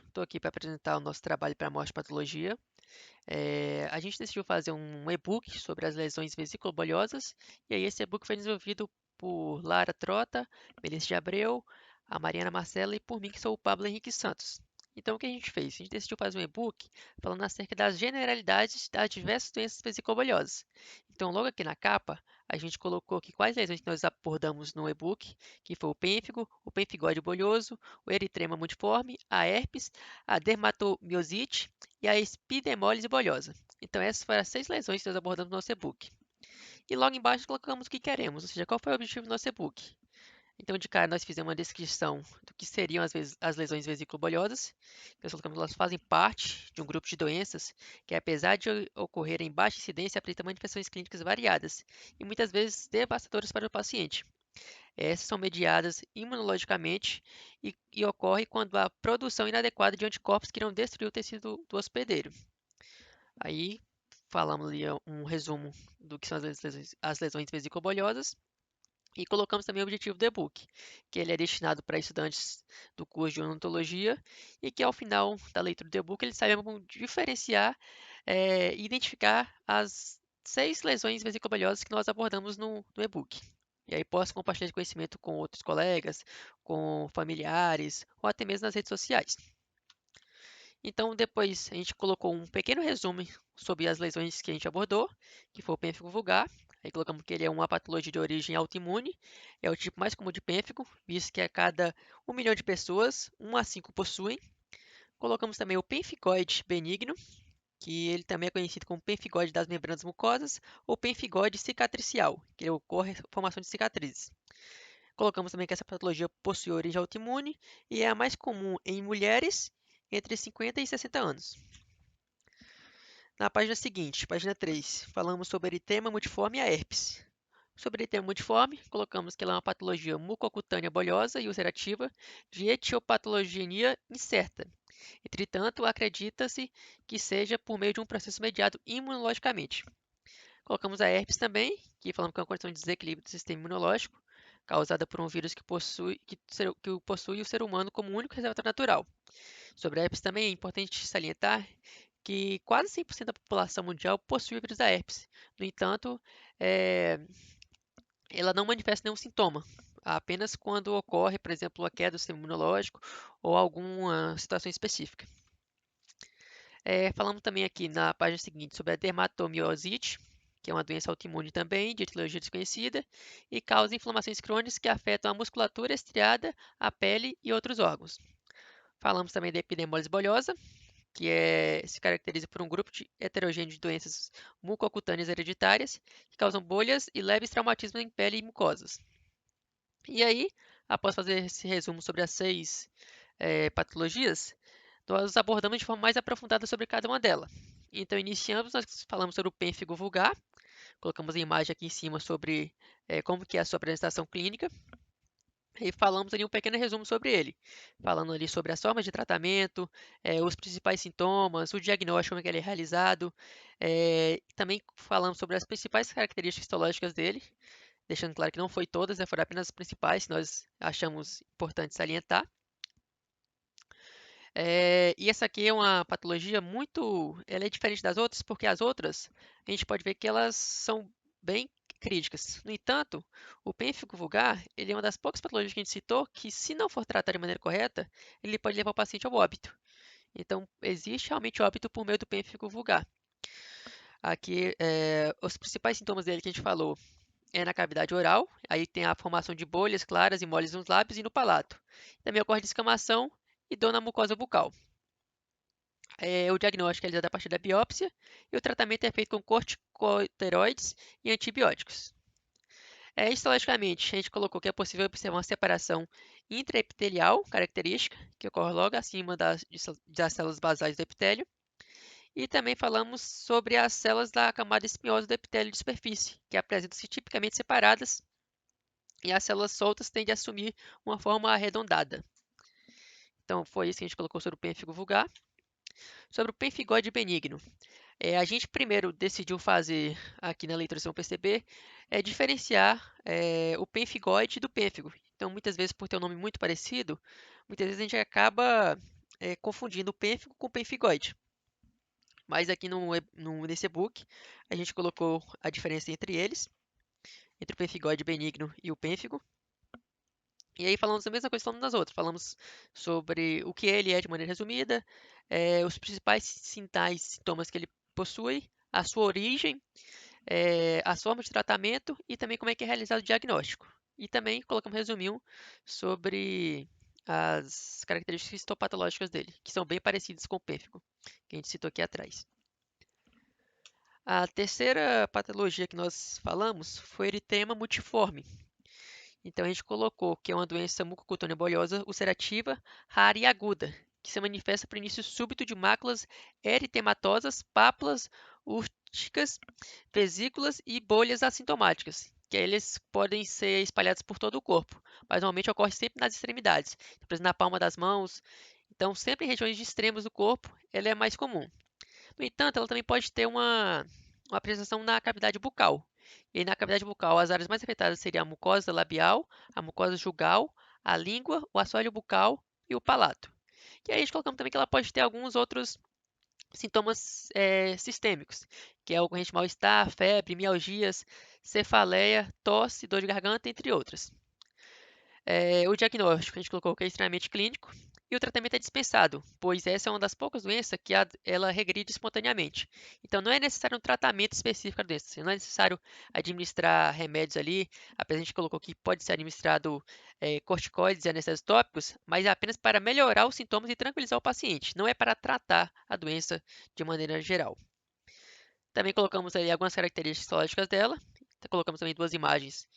estou aqui para apresentar o nosso trabalho para a morte-patologia. A gente decidiu fazer um e-book sobre as lesões vesiculobolhosas, e aí esse e-book foi desenvolvido por Lara Trota, Melissa de Abreu, a Mariana Marcela e por mim, que sou o Pablo Henrique Santos. Então, o que a gente fez? A gente decidiu fazer um e-book falando acerca das generalidades das diversas doenças vesiculobolhosas. Então, logo aqui na capa, a gente colocou aqui quais lesões que nós abordamos no e-book, que foi o pemphigoide bolhoso, o eritema multiforme, a herpes, a dermatomiosite e a epidermólise bolhosa. Então, essas foram as 6 lesões que nós abordamos no nosso e-book. E logo embaixo colocamos o que queremos, ou seja, qual foi o objetivo do nosso e-book. Então, de cara, nós fizemos uma descrição do que seriam as lesões vesiculobolhosas. Nós colocamos que elas fazem parte de um grupo de doenças que, apesar de ocorrerem em baixa incidência, apresentam manifestações clínicas variadas e muitas vezes devastadoras para o paciente. Essas são mediadas imunologicamente e ocorrem quando há produção inadequada de anticorpos que irão destruir o tecido do hospedeiro. Aí falamos ali um resumo do que são as lesões vesiculobolhosas e colocamos também o objetivo do e-book, que ele é destinado para estudantes do curso de odontologia e que ao final da leitura do e-book eles saibam diferenciar e identificar as 6 lesões vesiculobolhosas que nós abordamos no e-book. E aí posso compartilhar esse conhecimento com outros colegas, com familiares ou até mesmo nas redes sociais. Então, depois a gente colocou um pequeno resumo sobre as lesões que a gente abordou, que foi o pênfigo vulgar. Aí colocamos que ele é uma patologia de origem autoimune, é o tipo mais comum de pênfigo, visto que a cada 1 milhão de pessoas, 1 a 5 possuem. Colocamos também o pemfigoide benigno, que ele também é conhecido como pemfigoide das membranas mucosas ou pemfigoide cicatricial, que ocorre a formação de cicatrizes. Colocamos também que essa patologia possui origem autoimune e é a mais comum em mulheres entre 50 e 60 anos. Na página seguinte, página 3, falamos sobre eritema multiforme e a herpes. Sobre eritema multiforme, colocamos que ela é uma patologia mucocutânea bolhosa e ulcerativa de etiopatogenia incerta. Entretanto, acredita-se que seja por meio de um processo mediado imunologicamente. Colocamos a herpes também, que falamos que é uma condição de desequilíbrio do sistema imunológico, causada por um vírus que possui o ser humano como único reservatório natural. Sobre a herpes também é importante salientar que quase 100% da população mundial possui o vírus da herpes. No entanto, é, ela não manifesta nenhum sintoma, apenas quando ocorre, por exemplo, a queda do sistema imunológico ou alguma situação específica. Falamos também aqui na página seguinte sobre a dermatomiosite, que é uma doença autoimune também, de etiologia desconhecida, e causa inflamações crônicas que afetam a musculatura estriada, a pele e outros órgãos. Falamos também da epidermólise bolhosa, que se caracteriza por um grupo heterogêneo de doenças mucocutâneas hereditárias que causam bolhas e leves traumatismos em pele e mucosas. E aí, após fazer esse resumo sobre as 6 patologias, nós abordamos de forma mais aprofundada sobre cada uma delas. Então, iniciamos, nós falamos sobre o pênfigo vulgar, colocamos a imagem aqui em cima sobre como que é a sua apresentação clínica, e falamos ali um pequeno resumo sobre ele, falando ali sobre as formas de tratamento, os principais sintomas, o diagnóstico como é que ele é realizado, também falamos sobre as principais características histológicas dele, deixando claro que não foi todas, foram apenas as principais que nós achamos importante salientar. E essa aqui é uma patologia ela é diferente das outras, porque as outras a gente pode ver que elas são bem críticas. No entanto, o pênfigo vulgar, ele é uma das poucas patologias que a gente citou que, se não for tratado de maneira correta, ele pode levar o paciente ao óbito. Então, existe realmente óbito por meio do pênfigo vulgar. Aqui, os principais sintomas dele que a gente falou é na cavidade oral, aí tem a formação de bolhas claras e moles nos lábios e no palato. Também ocorre descamação e dor na mucosa bucal. O diagnóstico é realizado a partir da biópsia e o tratamento é feito com corticosteroides e antibióticos. Histologicamente, a gente colocou que é possível observar uma separação intraepitelial característica, que ocorre logo acima das células basais do epitélio, e também falamos sobre as células da camada espinhosa do epitélio de superfície, que apresentam-se tipicamente separadas, e as células soltas tendem a assumir uma forma arredondada. Então, foi isso que a gente colocou sobre o pênfigo vulgar. Sobre o pemphigoide benigno. A gente primeiro decidiu fazer, aqui na leitura vocês vão perceber, diferenciar o pemphigoide do pênfigo. Então, muitas vezes, por ter um nome muito parecido, muitas vezes a gente acaba confundindo o pênfigo com o pemfigoide. Mas aqui nesse e-book, a gente colocou a diferença entre eles, entre o pemfigoide benigno e o pênfigo. E aí falamos a mesma coisa que falamos nas outras. Falamos sobre o que ele é de maneira resumida, os principais sinais e sintomas que ele possui, a sua origem, as formas de tratamento e também como é que é realizado o diagnóstico. E também colocamos um resuminho sobre as características histopatológicas dele, que são bem parecidas com o pênfigo, que a gente citou aqui atrás. A terceira patologia que nós falamos foi eritema multiforme. Então a gente colocou que é uma doença mucocutânea bolhosa ulcerativa, rara e aguda, que se manifesta por início súbito de máculas eritematosas, pápulas, úrticas, vesículas e bolhas assintomáticas, que eles podem ser espalhados por todo o corpo, mas normalmente ocorre sempre nas extremidades, por exemplo, na palma das mãos. Então, sempre em regiões de extremos do corpo, ela é mais comum. No entanto, ela também pode ter uma apresentação na cavidade bucal. E aí, na cavidade bucal, as áreas mais afetadas seriam a mucosa labial, a mucosa jugal, a língua, o assoalho bucal e o palato. E aí a gente colocamos também que ela pode ter alguns outros sintomas sistêmicos, que é o corrente mal-estar, febre, mialgias, cefaleia, tosse, dor de garganta, entre outras. O diagnóstico a gente colocou que é extremamente clínico e o tratamento é dispensado, pois essa é uma das poucas doenças que ela regride espontaneamente. Então não é necessário um tratamento específico da doença, assim, não é necessário administrar remédios ali, apesar de a gente colocou que pode ser administrado corticoides e anestésicos tópicos, mas é apenas para melhorar os sintomas e tranquilizar o paciente, não é para tratar a doença de maneira geral. Também colocamos ali algumas características histológicas dela, colocamos também duas imagens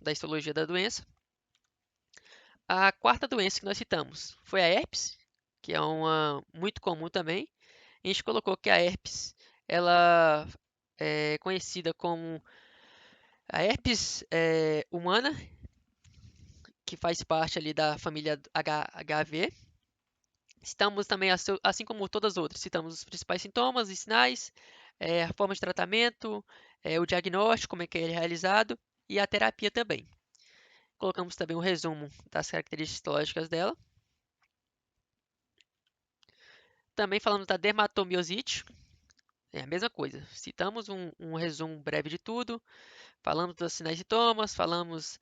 da histologia da doença. A quarta doença que nós citamos foi a herpes, que é uma muito comum também. A gente colocou que a herpes ela é conhecida como a herpes humana, que faz parte ali da família HIV. Citamos também, assim como todas as outras, citamos os principais sintomas e sinais, a forma de tratamento, o diagnóstico, como é que ele é realizado e a terapia também. Colocamos também um resumo das características histológicas dela. Também falamos da dermatomiosite, é a mesma coisa. Citamos um resumo breve de tudo, falamos dos sinais e sintomas, falamos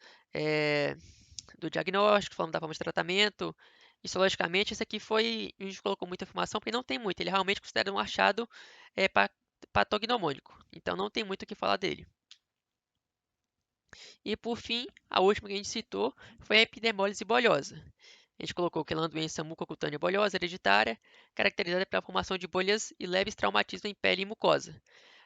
do diagnóstico, falamos da forma de tratamento. Histologicamente, esse aqui a gente colocou muita informação porque não tem muito. Ele realmente considera um achado é, patognomônico, então não tem muito o que falar dele. E por fim, a última que a gente citou foi a epidermólise bolhosa. A gente colocou que ela é uma doença mucocutânea bolhosa hereditária, caracterizada pela formação de bolhas e leves traumatismos em pele e mucosa.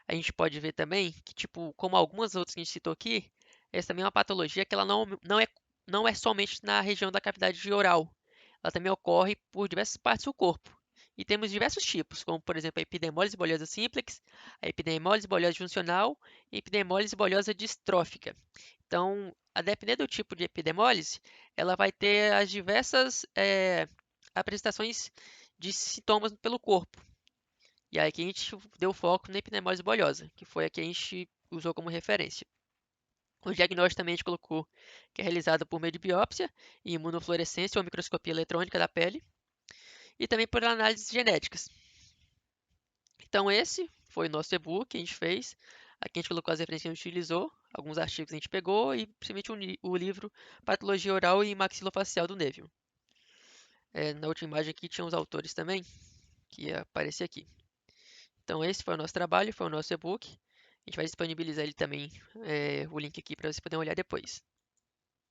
A gente pode ver também que, tipo, como algumas outras que a gente citou aqui, essa também é uma patologia que ela não é somente na região da cavidade oral. Ela também ocorre por diversas partes do corpo. E temos diversos tipos, como por exemplo a epidermólise bolhosa simplex, a epidermólise bolhosa funcional e a epidermólise bolhosa distrófica. Então, a depender do tipo de epidermólise, ela vai ter as diversas apresentações de sintomas pelo corpo. E aí aqui a gente deu foco na epidermólise bolhosa, que foi a que a gente usou como referência. O diagnóstico também a gente colocou que é realizado por meio de biópsia e imunofluorescência ou microscopia eletrônica da pele, e também por análises genéticas. Então esse foi o nosso e-book que a gente fez. Aqui a gente colocou as referências que a gente utilizou, alguns artigos a gente pegou e principalmente o livro Patologia Oral e Maxilofacial do Neville. Na última imagem aqui tinha os autores também, que ia aparecer aqui. Então esse foi o nosso trabalho, foi o nosso e-book. A gente vai disponibilizar ele também, o link aqui para vocês poderem olhar depois.